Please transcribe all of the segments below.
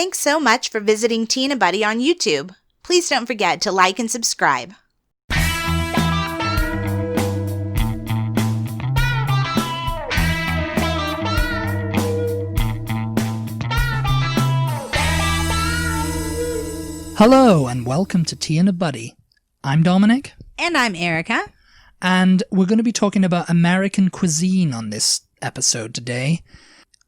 Thanks so much for visiting Tea and Butty on YouTube. Please don't forget to like and subscribe. Hello and welcome to Tea and a Buddy. I'm Dominic. And I'm Erica. And we're going to be talking about American cuisine on this episode today.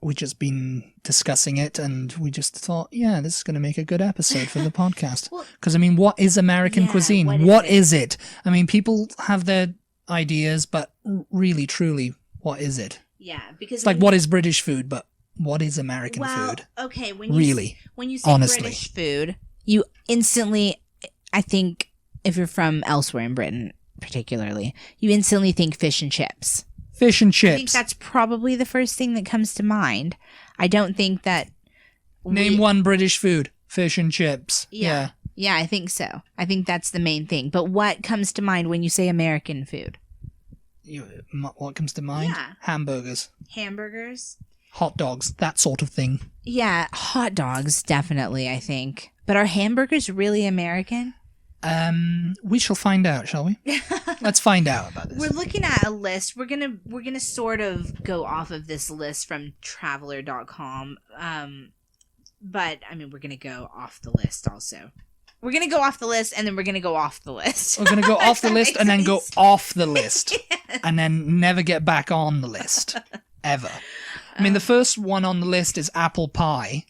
We've just been discussing it and we just thought, yeah, this is going to make a good episode for the podcast. Because, what is American cuisine? What is it? People have their ideas, but really, truly, what is it? Yeah, because... It's like, what is British food, but what is American food? Okay, when you say honestly. British food, you instantly, I think, if you're from elsewhere in Britain, particularly, you instantly think fish and chips. Fish and chips. I think that's probably the first thing that comes to mind. I don't think that... Name one British food. Fish and chips. Yeah. Yeah, I think so. I think that's the main thing. But what comes to mind when you say American food? What comes to mind? Yeah. Hamburgers. Hamburgers. Hot dogs. That sort of thing. Yeah, hot dogs, definitely, I think. But are hamburgers really American? We shall find out, shall we? Let's find out about this. We're looking at a list. We're gonna sort of go off of this list from traveler.com. But we're gonna go off the list also. We're gonna go off the list and then we're gonna go off the list. We're gonna go off the list and then go off the list. Yes. And then never get back on the list. Ever. The first one on the list is apple pie.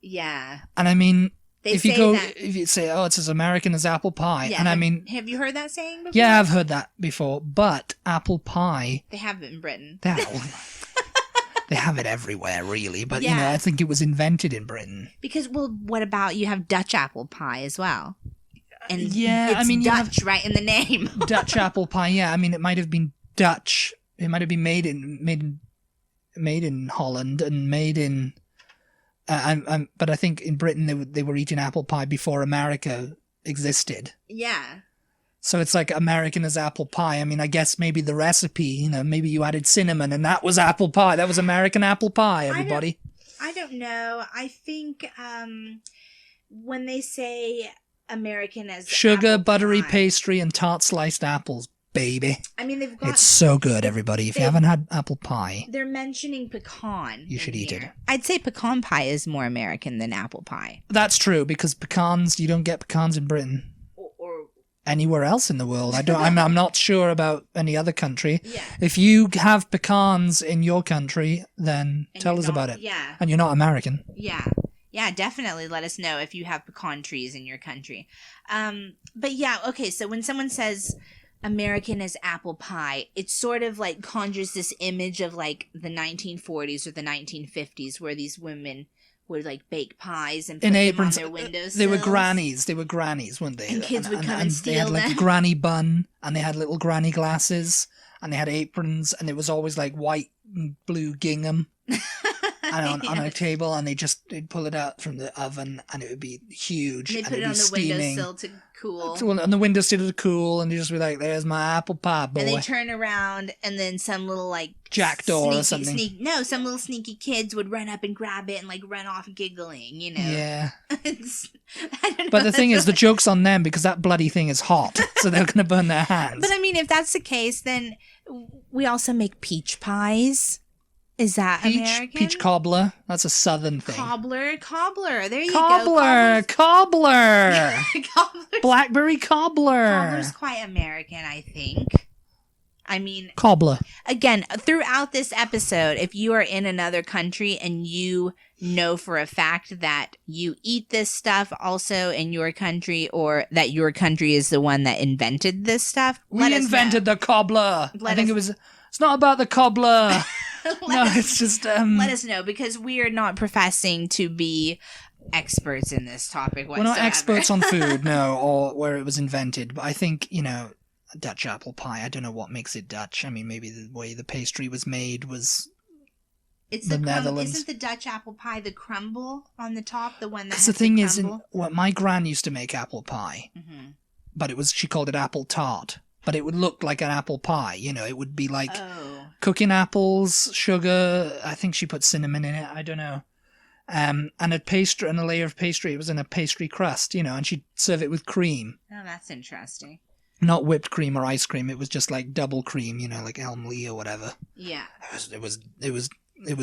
Yeah. And if you say, oh, it's as American as apple pie, yeah, and have you heard that saying before? Yeah, I've heard that before, but apple pie... They have it in Britain. They have it everywhere, really, but, I think it was invented in Britain. Because, what about, you have Dutch apple pie as well? And yeah, it's Dutch right in the name. Dutch apple pie, yeah, it might have been Dutch. It might have been made in Holland and made in... but I think in Britain they were eating apple pie before America existed. Yeah. So it's like American as apple pie. I guess maybe the recipe, maybe you added cinnamon and that was apple pie. That was American apple pie, everybody. I don't know. I think when they say American as sugar, apple buttery pie, pastry, and tart sliced apples. Baby. They've got... It's so good, everybody. If you haven't had apple pie... They're mentioning pecan. You should eat it. I'd say pecan pie is more American than apple pie. That's true, because pecans, you don't get pecans in Britain. Or anywhere else in the world. I'm not sure about any other country. Yeah. If you have pecans in your country, then tell us about it. Yeah. And you're not American. Yeah. Yeah, definitely let us know if you have pecan trees in your country. But yeah, okay, so when someone says... American as apple pie, it sort of like conjures this image of like the 1940s or the 1950s where these women would like bake pies and put them on their windowsills. They were grannies, weren't they? And kids would come and steal them. They had like them. a granny bun and they had little granny glasses and they had aprons and it was always like white and blue gingham. And on a table, and they'd pull it out from the oven, and it would be huge. They and put it on the windowsill to cool. On the windowsill to cool, and you'd just be like, "There's my apple pie, boy." And they turn around, and then some little like jackdaw or something. Some little sneaky kids would run up and grab it and like run off giggling, Yeah. I don't know. But the thing is, the joke's on them because that bloody thing is hot, so they're gonna burn their hands. But if that's the case, then we also make peach pies. Is that American? Peach cobbler. That's a southern thing. Cobbler. There you go. Cobbler. Blackberry cobbler. Cobbler's quite American, I think. Cobbler. Again, throughout this episode, if you are in another country and you know for a fact that you eat this stuff also in your country or that your country is the one that invented this stuff, we invented the cobbler. It's not about the cobbler. It's just... Let us know, because we are not professing to be experts in this topic whatsoever. We're not experts on food, no, or where it was invented, but I think, Dutch apple pie, I don't know what makes it Dutch. Maybe the way the pastry was made was the Netherlands. Isn't the Dutch apple pie the crumble on the top, the one that has the thing is, my gran used to make apple pie, but she called it apple tart. But it would look like an apple pie, it would be like cooking apples, sugar. I think she put cinnamon in it. I don't know. and a layer of pastry. It was in a pastry crust, and she'd serve it with cream. Oh, that's interesting. Not whipped cream or ice cream. It was just like double cream, like Elmley or whatever. Yeah. It was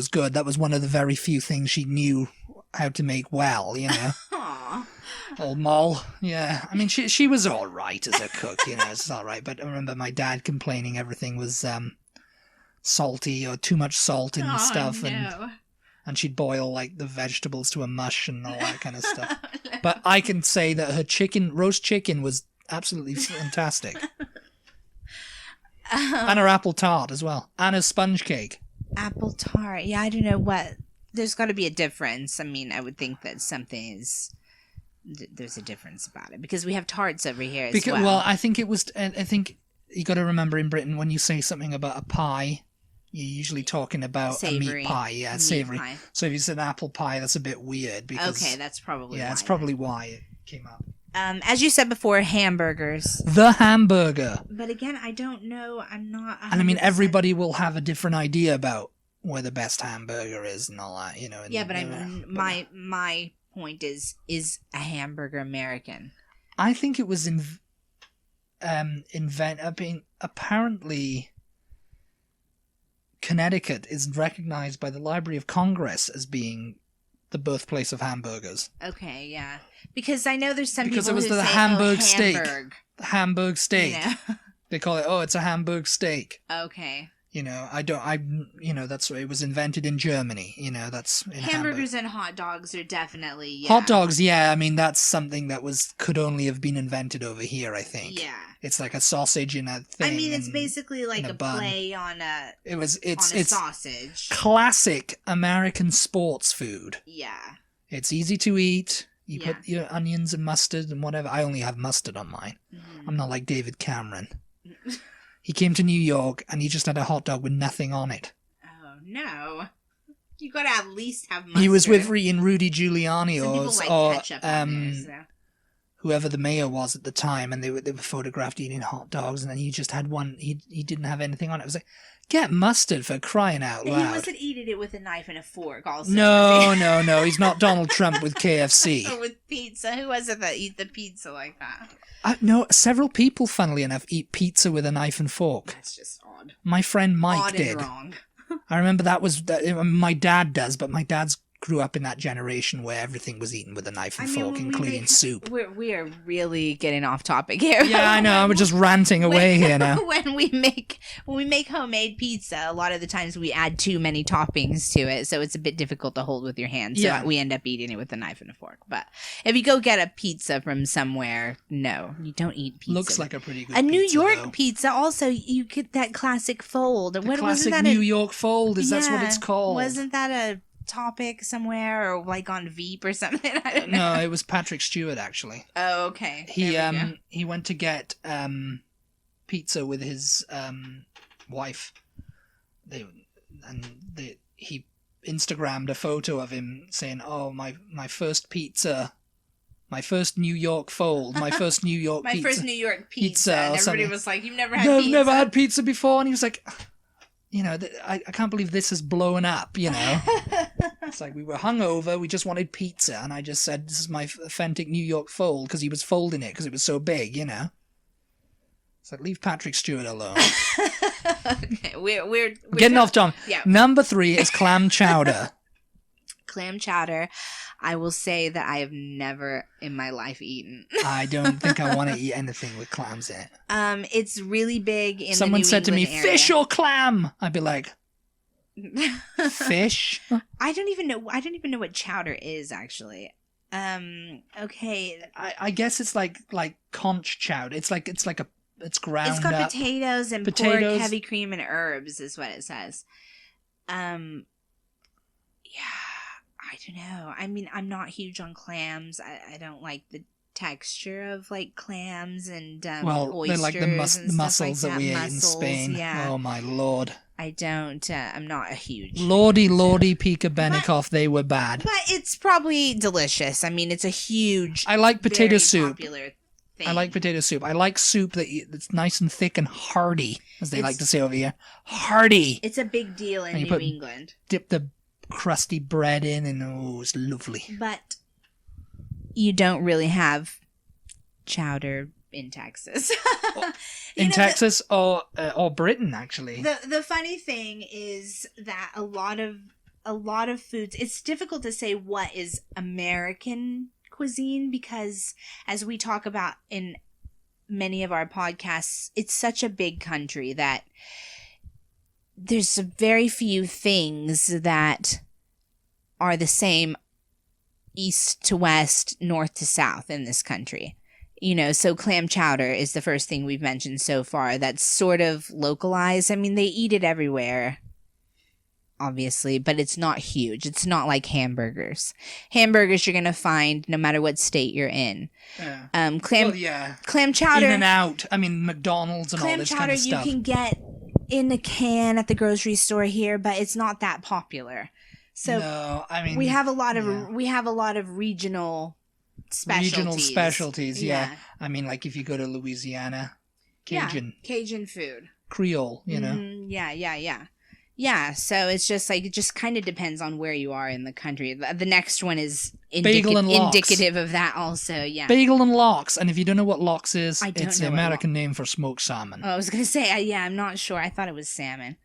good. That was one of the very few things she knew how to make well, Aww. Old Moll, yeah. I mean, she was all right as a cook, it's all right. But I remember my dad complaining everything was salty or too much salt in stuff. No. And she'd boil, like, the vegetables to a mush and all that kind of stuff. No. But I can say that her roast chicken was absolutely fantastic. And her apple tart as well. And her sponge cake. Apple tart. Yeah, I don't know what. There's got to be a difference. I mean, I would think that there's a difference about it. Because we have tarts over here as well. Well, I think you got to remember in Britain, when you say something about a pie, you're usually talking about savory. A meat pie. Yeah, savory. Pie. So if you said apple pie, that's a bit weird. Because, okay, that's probably why. Yeah, that's probably why it came up. As you said before, hamburgers. The hamburger. But again, I don't know. I'm not 100%. And I mean, everybody will have a different idea about where the best hamburger is and all that, Yeah, but my point is a hamburger American? I think it was apparently Connecticut is recognized by the Library of Congress as being the birthplace of hamburgers. Okay, yeah. Because I know there's some because people it was who the say, Hamburg steak. Hamburg. The Hamburg steak. They call it, it's a Hamburg steak. Okay. That's why it was invented in Germany. That's in hamburgers and hot dogs are definitely, yeah. Hot dogs, yeah. I mean, that's something that could only have been invented over here, I think. Yeah. It's like a sausage in a thing. I mean, it's basically like a play on it's sausage. Classic American sports food. Yeah. It's easy to eat. You put your onions and mustard and whatever. I only have mustard on mine. Mm-hmm. I'm not like David Cameron. He came to New York and he just had a hot dog with nothing on it. Oh, no. You gotta at least have mustard. He was with Rudy Giuliani or whoever the mayor was at the time, and they were photographed eating hot dogs, and then he just had one. He didn't have anything on it. It was like, get mustard for crying out loud. He wasn't eating it with a knife and a fork also. No. He's not Donald Trump with KFC. Or with pizza. Who was it that eat the pizza like that? No, several people, funnily enough, eat pizza with a knife and fork. That's just odd. My friend Mike did. Odd and wrong. I remember my dad does, but my dad's grew up in that generation where everything was eaten with a knife and fork, including soup. We are really getting off topic here. Yeah, I know. I'm just ranting away here now. When we make homemade pizza, a lot of the times we add too many toppings to it, so it's a bit difficult to hold with your hands. So we end up eating it with a knife and a fork. But if you go get a pizza from somewhere, no, you don't eat pizza. Looks like a pretty good pizza. A New York though. Pizza also, you get that classic fold. Classic New York fold, that's what it's called. Wasn't that a topic somewhere or like on Veep or something? I don't know. No, it was Patrick Stewart actually. Oh, okay. He went to get pizza with his wife. He Instagrammed a photo of him saying, "Oh, my first pizza, my first New York fold, my first New York my pizza, first New York pizza." And everybody was like, "You've never had pizza?" I've never had pizza before, and he was like, I can't believe this has blown up, It's like we were hungover, we just wanted pizza, and I just said, this is my authentic New York fold, because he was folding it, because it was so big, It's like, leave Patrick Stewart alone. Okay, we're getting off, Tom. Yeah. Number 3 is clam chowder. Clam chowder. I will say that I have never in my life eaten. I don't think I want to eat anything with clams in it. It's really big in Someone the New said to me, England area. fish or clam? I'd be like, fish? I don't even know what chowder is actually. Okay. I guess it's like conch chowder. It's ground up. It's got potatoes and pork, heavy cream, and herbs is what it says. Yeah. I don't know. I mean, I'm not huge on clams. I don't like the texture of like clams and oysters. They're like the mussels like that we ate in Spain. Yeah. Oh my lord! I don't. I'm not a huge. Lordy, Pika Benikoff, they were bad. But it's probably delicious. I mean, it's a huge. I like potato soup. Popular thing. I like potato soup. I like soup that's nice and thick and hearty, as they like to say over here. Hearty. It's a big deal in New England. Dip the crusty bread in, and oh, it's lovely. But you don't really have chowder in Texas. In Texas or Britain, actually. The funny thing is that a lot of foods, it's difficult to say what is American cuisine, because as we talk about in many of our podcasts, it's such a big country that there's very few things that are the same east to west, north to south in this country. So clam chowder is the first thing we've mentioned so far that's sort of localized. I mean, they eat it everywhere, obviously, but it's not huge. It's not like hamburgers. Hamburgers you're going to find no matter what state you're in. Yeah. Clam chowder. In and out. I mean, McDonald's and all this kind of stuff. Clam chowder you can get in a can at the grocery store here, but it's not that popular. So no, I mean, we have a lot of regional specialties. Yeah. I mean, like if you go to Louisiana, Cajun food, Creole, Yeah, so it's just like, it just kind of depends on where you are in the country. The next one is Bagel and lox. Indicative of that also, yeah. Bagel and lox. And if you don't know what lox is, I don't it's know the American name for smoked salmon. Oh, I was going to say, I'm not sure. I thought it was salmon.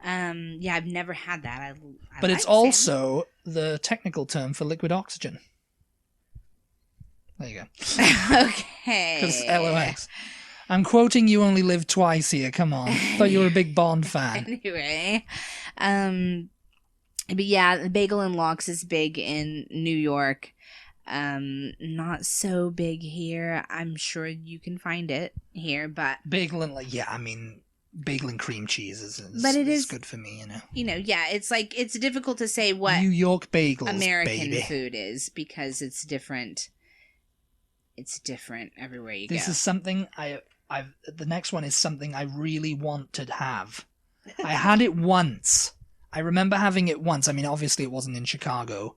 I've never had that. But it's also the technical term for liquid oxygen. There you go. Okay. Because LOX. I'm quoting You Only Live Twice here. Come on. Thought you were a big Bond fan. Anyway. But yeah, the bagel and lox is big in New York. Not so big here. I'm sure you can find it here, but... Bagel and cream cheese is good for me, it's like, it's difficult to say what New York bagels, American baby. food is, because it's different. It's different everywhere you go. This is something the next one is something I really want to have. I had it once. I remember having it once. I mean, obviously it wasn't in Chicago.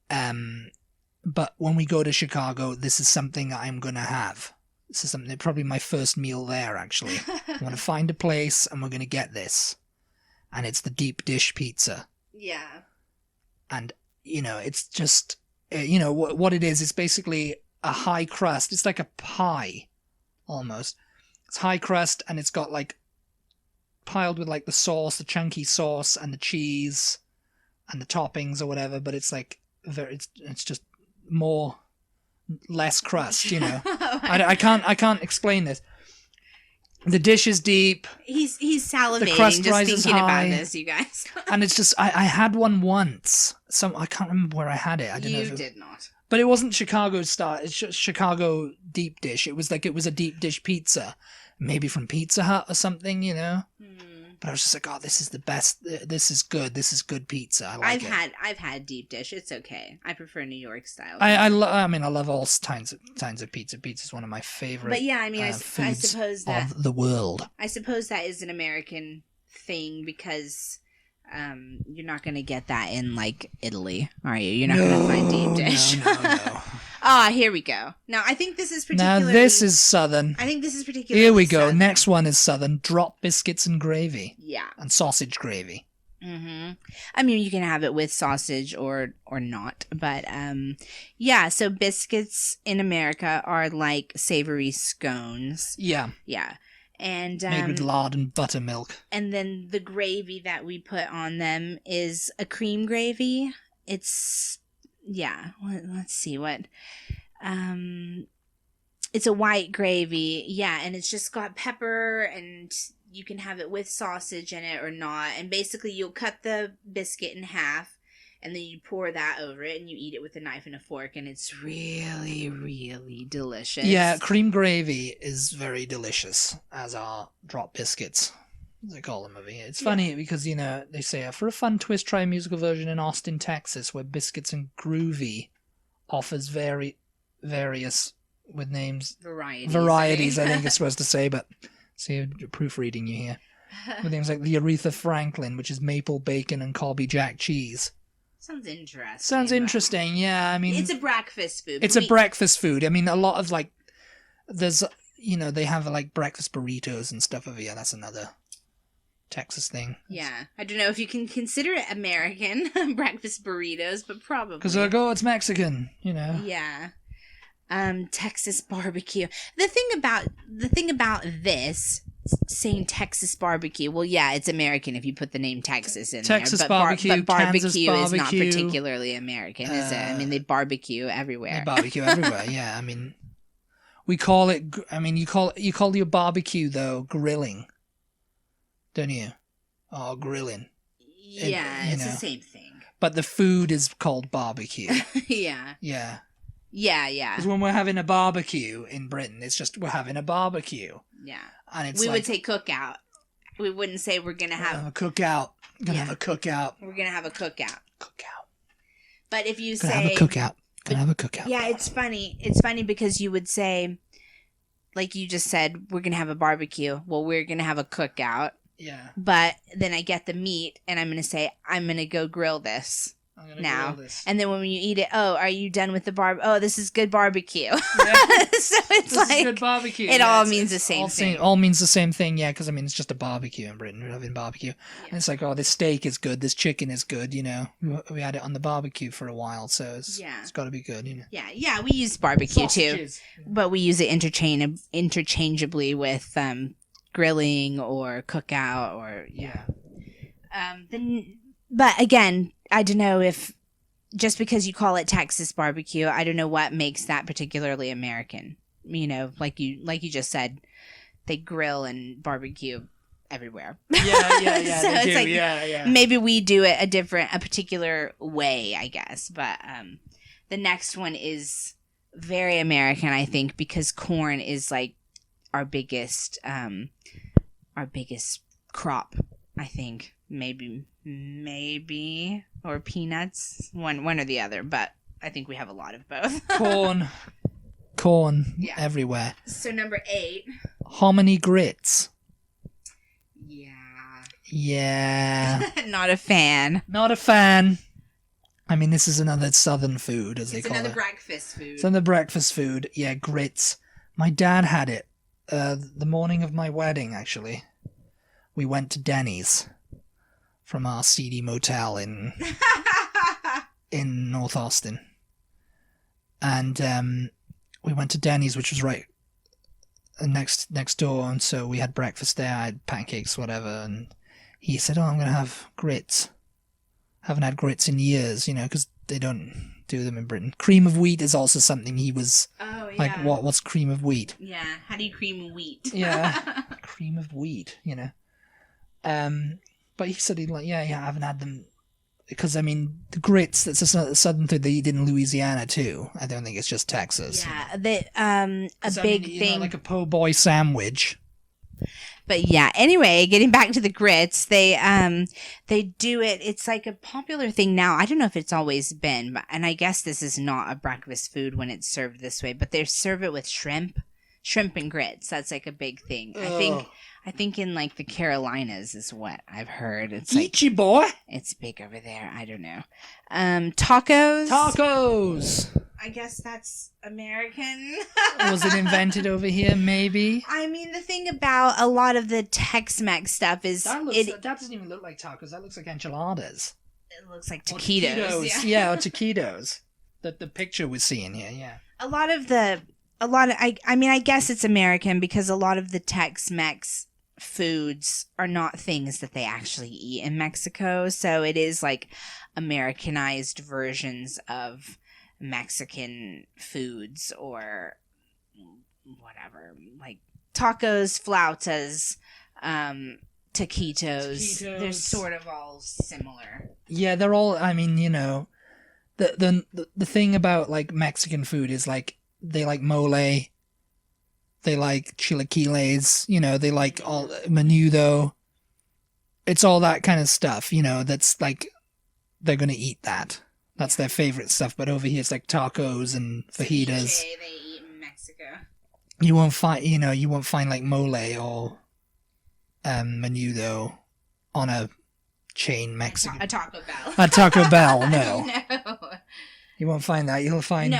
But when we go to Chicago, this is something I'm going to have. This is something, probably my first meal there, actually. I want to find a place and we're going to get this. And it's the deep dish pizza. Yeah. And, it's just, what it is, it's basically a high crust. It's like a pie, almost. It's high crust, and it's got like piled with like the sauce, the chunky sauce, and the cheese, and the toppings or whatever. But it's like it's just less crust, I can't explain this. The dish is deep. He's salivating. The crust just rises thinking high, about this, you guys. And it's just I had one once. I can't remember where I had it. I don't know. You did not. But it wasn't Chicago style. It's just Chicago deep dish. It was a deep dish pizza, maybe from Pizza Hut or something, But I was just like, oh, this is the best. This is good. This is good pizza. I like it. I've had deep dish. It's okay. I prefer New York style. I love all kinds of pizza. Pizza is one of my favorite. But yeah, I mean, I suppose that of the world. I suppose that is an American thing, because you're not going to get that in like Italy, are you? You're not going to find deep dish. No. Ah, here we go. Now, I think this is particularly... Now, this is Southern. I think this is particularly Here we go. Southern. Next one is Southern. Drop biscuits and gravy. Yeah. And sausage gravy. Mm-hmm. I mean, you can have it with sausage or not. But, yeah, so biscuits in America are like savory scones. Yeah. Yeah. And made with lard and buttermilk. And then the gravy that we put on them is a cream gravy. It's... Yeah, let's see what. It's a white gravy, yeah, and it's just got pepper, and you can have it with sausage in it or not. And basically, you'll cut the biscuit in half, and then you pour that over it, and you eat it with a knife and a fork, and it's really, really delicious. Yeah, cream gravy is very delicious, as are drop biscuits. They call them over here. It's funny because, they say, for a fun twist, try a musical version in Austin, Texas, where Biscuits and Groovy offers various, with names... Varieties, I think it's supposed to say, but see, proofreading you here. With names like the Aretha Franklin, which is maple bacon and Colby Jack cheese. Sounds interesting. Sounds interesting, yeah. I mean... It's a breakfast food. It's a breakfast food. I mean, a lot of, like... There's, they have, like, breakfast burritos and stuff over here. That's another... Texas thing. Yeah. I don't know if you can consider it American breakfast burritos, but probably. Because they're like, oh, it's Mexican, you know. Yeah. Texas barbecue. The thing about this saying Texas barbecue, well, yeah, it's American if you put the name Texas in Texas there. barbecue, but barbecue Kansas is not barbecue. particularly American, is it? I mean, they barbecue everywhere. They barbecue everywhere, yeah. I mean, we call it, I mean, you call your barbecue, though, grilling. Don't you? Oh, grilling. Yeah, it's the same thing. But the food is called barbecue. Yeah. Yeah. Yeah, yeah. Because when we're having a barbecue in Britain, it's just we're having a barbecue. Yeah. And it's we would say cookout. We wouldn't say we're going to have a cookout. Gonna have a cookout. We're going to have a cookout. Cookout. But if you Gonna say... have a cookout. Gonna have a cookout. Yeah, it's funny. It's funny because you would say, like you just said, we're going to have a barbecue. Well, we're going to have a cookout. Yeah. But then I get the meat and I'm going to say, I'm going to go grill this now. Grill this. And then when you eat it, oh, are you done with the Oh, this is good barbecue. Yeah. So it's this like, is good barbecue. It all means the same thing. All means the same thing, yeah, because I mean, it's just a barbecue in Britain. We're having barbecue. Yeah. And it's like, oh, this steak is good. This chicken is good, you know. We had it on the barbecue for a while, so it's got to be good, you know. Yeah, we use barbecue Sausages. Too. But we use it interchangeably with grilling or cookout or but again, I don't know if just because you call it Texas barbecue, I don't know what makes that particularly American. You know, like you just said, they grill and barbecue everywhere. Yeah. So they it's do. like Yeah. maybe we do it a particular way, I guess. But the next one is very American, I think, because corn is like our biggest crop, I think. Maybe or peanuts, one or the other, but I think we have a lot of both. Corn everywhere. So number 8, hominy grits. Yeah. Not a fan. I mean, this is another southern food, as they call it. It's another breakfast food. It's another breakfast food. Yeah, grits. My dad had it the morning of my wedding, actually. We went to Denny's from our seedy motel in North Austin. And we went to Denny's, which was right next door, and so we had breakfast there. I had pancakes, whatever, and he said, oh, I'm going to have grits. Haven't had grits in years, you know, because they don't do them in Britain. Cream of wheat is also something he was like, what's cream of wheat? Yeah, how do you cream wheat? Yeah, cream of wheat, you know. But he said I haven't had them because I mean the grits. That's a southern food they eat in Louisiana too. I don't think it's just Texas. Yeah, big thing, you know, like a po' boy sandwich. But yeah, anyway, getting back to the grits, they do it. It's like a popular thing now. I don't know if it's always been, and I guess this is not a breakfast food when it's served this way. But they serve it with shrimp and grits. That's like a big thing. I think in like the Carolinas is what I've heard. It's like, Eat boy. It's big over there. I don't know. Tacos. I guess that's American. Was it invented over here? Maybe. I mean, the thing about a lot of the Tex-Mex stuff is that doesn't even look like tacos. That looks like enchiladas. It looks like taquitos. Or taquitos. The picture we're seeing here. Yeah. I guess it's American because a lot of the Tex-Mex foods are not things that they actually eat in Mexico. So it is like Americanized versions of Mexican foods or whatever, like tacos, flautas, taquitos. They're sort of all similar. Yeah, they're all. I mean, you know, the thing about like Mexican food is like they like mole, they like chilaquiles, you know, they like all menudo. It's all that kind of stuff, you know. That's like they're gonna eat that. That's their favorite stuff. But over here, it's like tacos and fajitas. They eat in Mexico. You won't find like mole or menudo on a chain Mexican. A Taco Bell. A Taco Bell, no. No. You won't find that. You'll find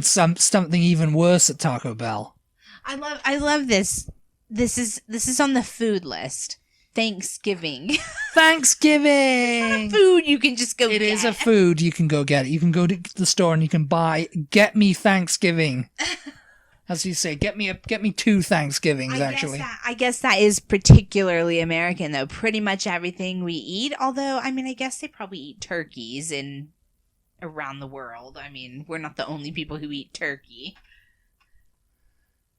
something even worse at Taco Bell. I love this. This is on the food list. Thanksgiving. Thanksgiving! Food you can just go It get. is a food. You can go get it. You can go to the store and you can get me Thanksgiving. As you say, get me 2 Thanksgivings, actually. I guess that is particularly American, though. Pretty much everything we eat. Although, I mean, I guess they probably eat turkeys around the world. I mean, we're not the only people who eat turkey.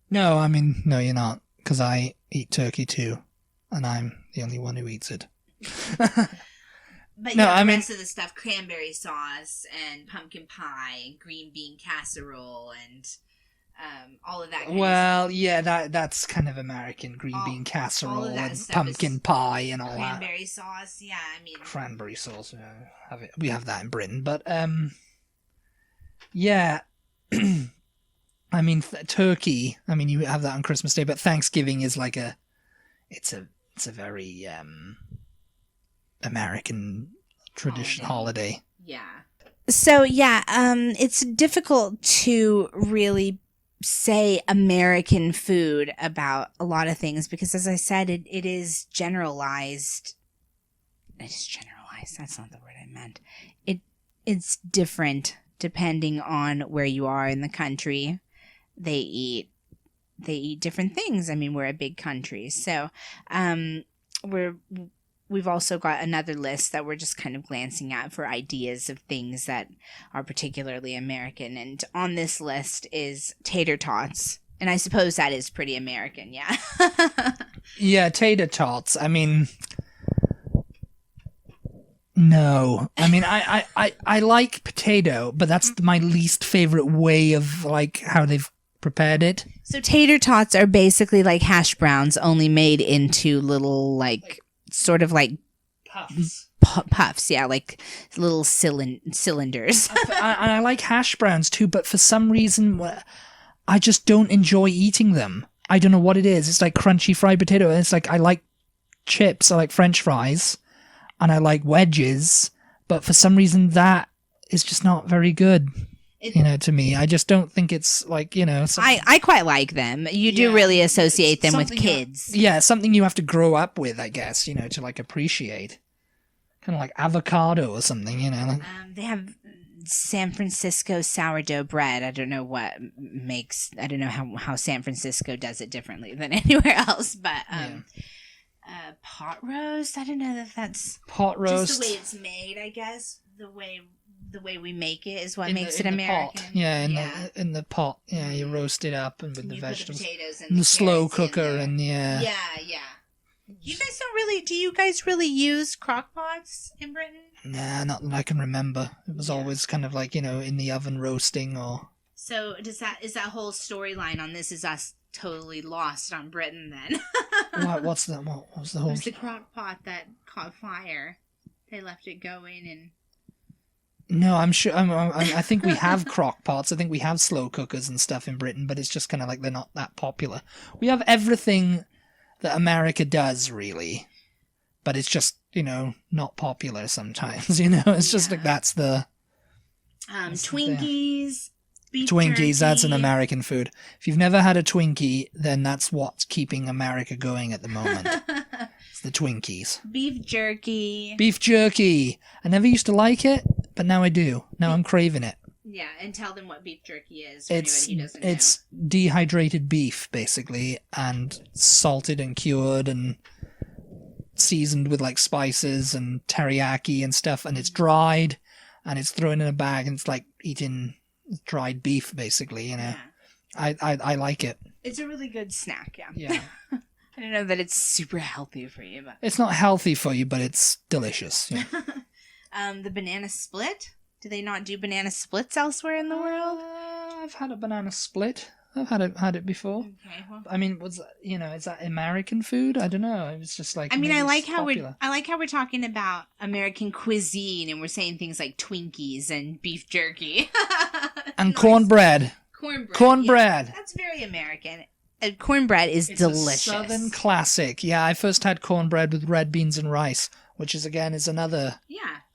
No, I mean, no, you're not. Because I eat turkey too. And I'm the only one who eats it. But no, the rest of the stuff, cranberry sauce and pumpkin pie and green bean casserole and all of that kind of stuff. Yeah, that's kind of American. Green bean casserole and pumpkin pie and all that. Cranberry sauce, yeah, I mean... Cranberry sauce, we have that in Britain. But, yeah... I mean, turkey, I mean, you have that on Christmas Day, but Thanksgiving is like it's a very American tradition holiday. Yeah. So, yeah, it's difficult to really say American food about a lot of things because, as I said, it is generalized. It is generalized. That's not the word I meant. It's different depending on where you are in the country. They eat different things. I mean, we're a big country, so we've also got another list that we're just kind of glancing at for ideas of things that are particularly American. And on this list is tater tots, and I suppose that is pretty American, yeah. Yeah, tater tots. I mean, no. I mean, I like potato, but that's my least favorite way of like how they've prepared it. So tater tots are basically like hash browns, only made into little like sort of like puffs, yeah, like little cylinders. And I like hash browns too, but for some reason, I just don't enjoy eating them. I don't know what it is. It's like crunchy fried potato. It's like I like chips, I like French fries, and I like wedges, but for some reason that is just not very good. To me, I just don't think it's like, I quite like them. You do really associate them with kids. Something you have to grow up with, I guess, to like appreciate. Kind of like avocado or something, They have San Francisco sourdough bread. I don't know how San Francisco does it differently than anywhere else, but pot roast. I don't know if that's pot roast. Just the way it's made, I guess. The way we make it is what makes it American. In the pot. Yeah, you roast it up and with the vegetables. The potatoes and the slow cooker and Yeah. Do you guys really use crock pots in Britain? Nah, not that I can remember. It was always kind of like, in the oven roasting or... So is that whole storyline on This Is Us totally lost on Britain then? What's that? What was the whole... It was the crock pot that caught fire. They left it going and... No, I'm sure. I think we have crock pots. I think we have slow cookers and stuff in Britain, but it's just kind of like they're not that popular. We have everything that America does, really, but it's just not popular sometimes. It's just like that's the Twinkies. Twinkies, jerky. That's an American food. If you've never had a Twinkie, then that's what's keeping America going at the moment. It's the Twinkies. Beef jerky. Beef jerky. I never used to like it, but now I do. Now I'm craving it. Yeah, and tell them what beef jerky is for anybody who doesn't know. It's dehydrated beef, basically, and salted and cured and seasoned with like spices and teriyaki and stuff, and it's dried, and it's thrown in a bag, and it's like eating dried beef, basically, Yeah. I like it. It's a really good snack, yeah. I don't know that it's super healthy for you, but... It's not healthy for you, but it's delicious. Yeah. The banana split? Do they not do banana splits elsewhere in the world? I've had a banana split. I've had it before. Okay, well. I mean, is that American food? I don't know. It was just like... I mean, I like how we're talking about American cuisine, and we're saying things like Twinkies and beef jerky. And cornbread. Cornbread. Yeah, that's very American. Cornbread is delicious. A Southern classic. Yeah, I first had cornbread with red beans and rice, which is another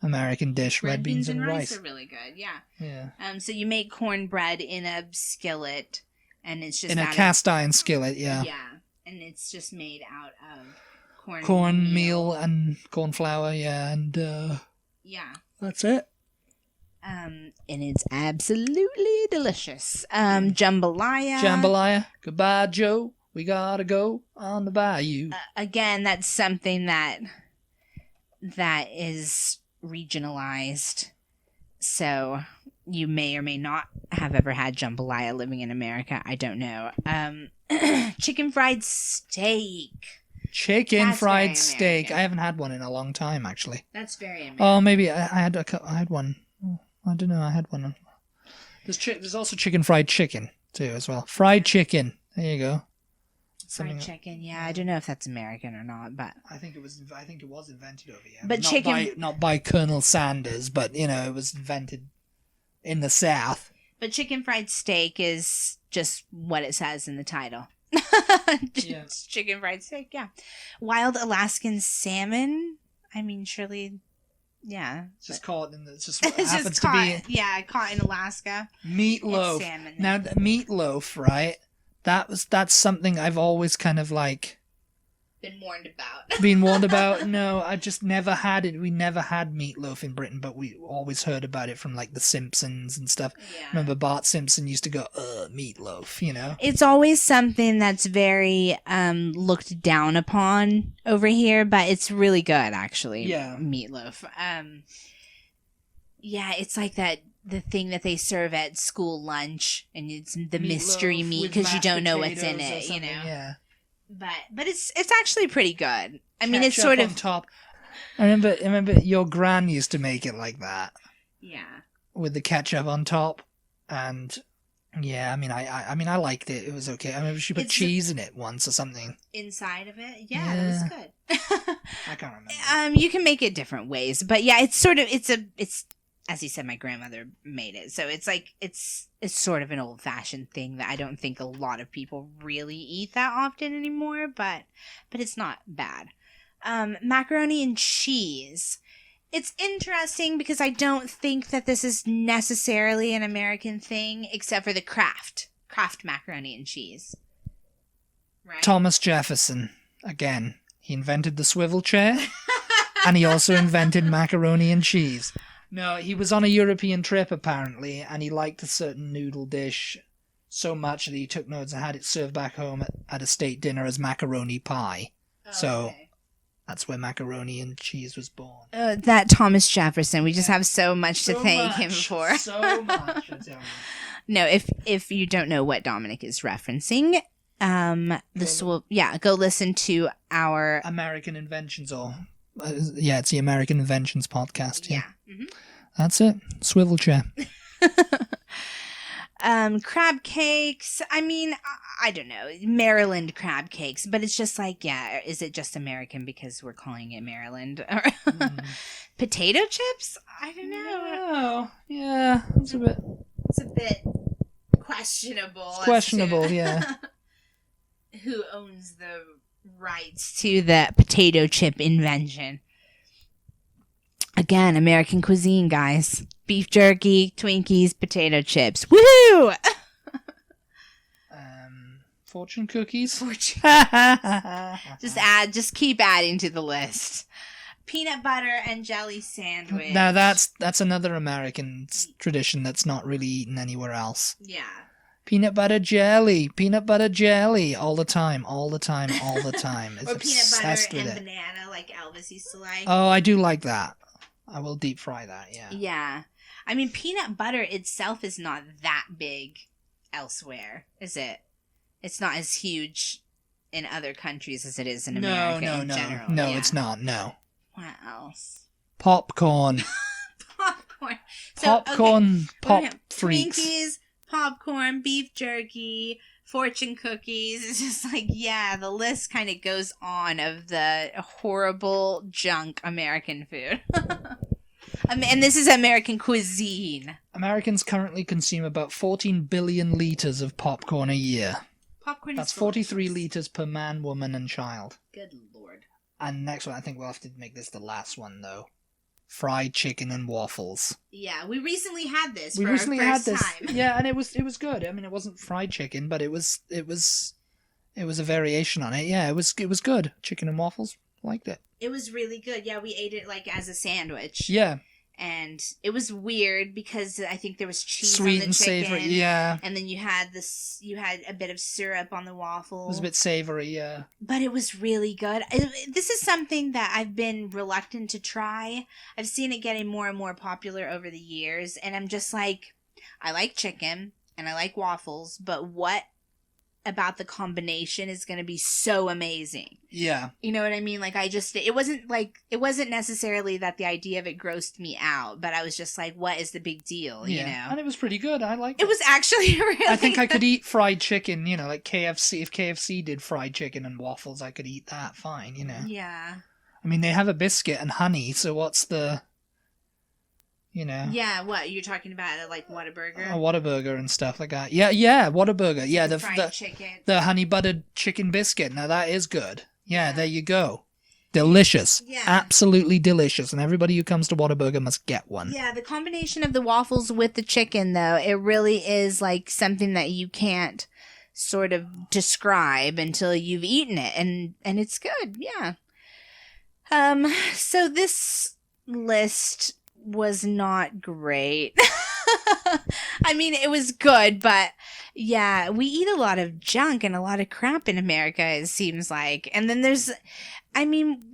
American dish. Red beans and rice are really good. Yeah. Yeah. So you make cornbread in a skillet, and it's just in a cast iron skillet. Yeah. Yeah, and it's just made out of cornmeal and corn flour, yeah, and yeah. That's it. And it's absolutely delicious. Jambalaya. Jambalaya. Goodbye, Joe. We gotta go on the bayou. Again, that's something that is regionalized. So you may or may not have ever had jambalaya living in America. I don't know. Chicken fried steak. That's fried steak. I haven't had one in a long time, actually. That's very American. Oh, maybe I had one. I don't know. I had one. There's also chicken fried chicken too, as well. Fried chicken. There you go. Fried chicken. Yeah, I don't know if that's American or not, but I think it was invented over here. But not by Colonel Sanders, but it was invented in the South. But chicken fried steak is just what it says in the title. Just chicken fried steak, yeah. Wild Alaskan salmon. I mean, surely, yeah. It's just caught in the. It's just what happens to be. Yeah, caught in Alaska. Meatloaf. Salmon. Now, meatloaf, right? That's something I've always kind of like been warned about. No, I just never had it. We never had meatloaf in Britain, but we always heard about it from like The Simpsons and stuff. Yeah. Remember Bart Simpson used to go, meatloaf, It's always something that's very looked down upon over here, but it's really good actually. Yeah. Meatloaf. Yeah, it's like the thing that they serve at school lunch, and it's the meatloaf mystery meat because you don't know what's in it, Yeah. But it's actually pretty good. I mean, it's sort of on top. I remember your gran used to make it like that. Yeah. With the ketchup on top, and yeah, I mean, I liked it. It was okay. I remember she put cheese in it once or something. Inside of it, yeah. That was good. I can't remember. You can make it different ways, but yeah, it's as you said, my grandmother made it, so it's like it's sort of an old-fashioned thing that I don't think a lot of people really eat that often anymore, but it's not bad. Macaroni and cheese. It's interesting because I don't think that this is necessarily an American thing, except for the Kraft macaroni and cheese. Right? Thomas Jefferson, again, he invented the swivel chair, and he also invented macaroni and cheese. No, he was on a European trip, apparently, and he liked a certain noodle dish so much that he took notes and had it served back home at a state dinner as macaroni pie. Oh, so okay. That's where macaroni and cheese was born. That Thomas Jefferson, we just have so much to thank him for. So much, I tell you. No, if you don't know what Dominic is referencing, go listen to our American Inventions it's the American Inventions podcast. Yeah. Mm-hmm. That's it. Swivel chair. Crab cakes. I mean, I don't know. Maryland crab cakes, but it's just like, yeah, is it just American because we're calling it Maryland? Potato chips? I don't know. Yeah, it's a bit questionable. It's questionable, yeah. Who owns the rights to the potato chip invention? Again, American cuisine, guys. Beef jerky, Twinkies, potato chips. Woohoo! Fortune cookies. Just keep adding to the list. Peanut butter and jelly sandwich. Now that's another American tradition that's not really eaten anywhere else. Yeah. Peanut butter jelly, all the time. It's or peanut butter and it. banana, like Elvis used to like. Oh, I do like that. I will deep fry that, yeah. Yeah. I mean, peanut butter itself is not that big elsewhere, is it? It's not as huge in other countries as it is in America in general. No, yeah. It's not, no. What else? Popcorn. Pop freaks. Twinkies, popcorn, beef jerky, fortune cookies. It's just like, yeah, the list kind of goes on of the horrible junk American food. And this is American cuisine. Americans currently consume about 14 billion liters of popcorn a year. Popcorn That's is 43 liters per man, woman, and child. Good lord. And next one, I think we'll have to make this the last one, though. Fried chicken and waffles. Yeah, we recently had this. We for recently our first had this. Time. Yeah, and it was good. I mean, it wasn't fried chicken, but it was a variation on it. Yeah, it was good. Chicken and waffles. Liked it. It was really good. Yeah, we ate it like as a sandwich. Yeah. And it was weird because I think there was cheese Sweet on the and chicken. savory, yeah. And then you had a bit of syrup on the waffle. It was a bit savory, yeah. But it was really good. This is something that I've been reluctant to try. I've seen it getting more and more popular over the years. And I'm just like, I like chicken and I like waffles. But what about the combination is going to be so amazing? Yeah. You know what I mean? Like, it wasn't necessarily that the idea of it grossed me out, but I was just like, what is the big deal, you know? And it was pretty good. I liked it. It was actually really I think I could eat fried chicken, you know, like KFC. If KFC did fried chicken and waffles, I could eat that fine, you know? Yeah. I mean, they have a biscuit and honey, so what's the... You know. Yeah, what you're talking about, like Whataburger? A Whataburger and stuff like that. Yeah, Whataburger. Yeah, the fried chicken. The honey buttered chicken biscuit. Now that is good. Yeah, there you go. Delicious. Yeah. Absolutely delicious. And everybody who comes to Whataburger must get one. Yeah, the combination of the waffles with the chicken, though, it really is like something that you can't sort of describe until you've eaten it, and it's good. Yeah. So this list was not great. I mean, it was good, but yeah, we eat a lot of junk and a lot of crap in America, it seems like. And then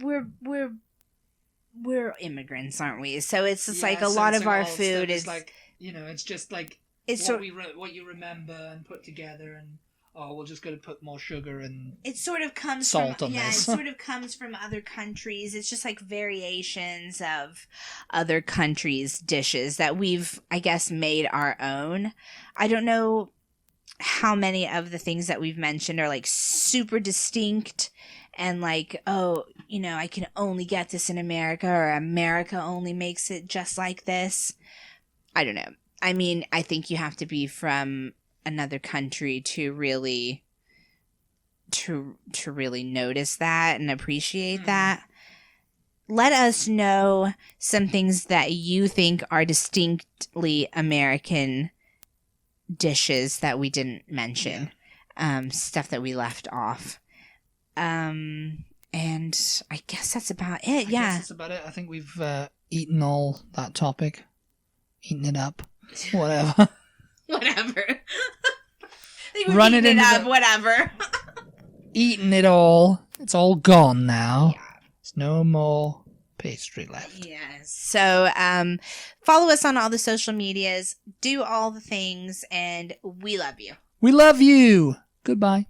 we're immigrants, aren't we? So it's just like a lot of our food is like, you know, it's just like it's what you remember and put together, and we're just going to put more sugar and it sort of comes salt from, on yeah, this. It sort of comes from other countries. It's just like variations of other countries' dishes that we've, I guess, made our own. I don't know how many of the things that we've mentioned are like super distinct and like, oh, you know, I can only get this in America, or America only makes it just like this. I don't know. I mean, I think you have to be from another country to really notice that and appreciate that. Let us know some things that you think are distinctly American dishes that we didn't mention. Stuff that we left off. And I guess that's about it. I guess that's about it. I think we've eaten all that topic. Eaten it up. Whatever. Whatever. Run it into whatever. Eaten it all. It's all gone now. Yeah. There's no more pastry left. Yes. So follow us on all the social medias. Do all the things, and we love you. We love you. Goodbye.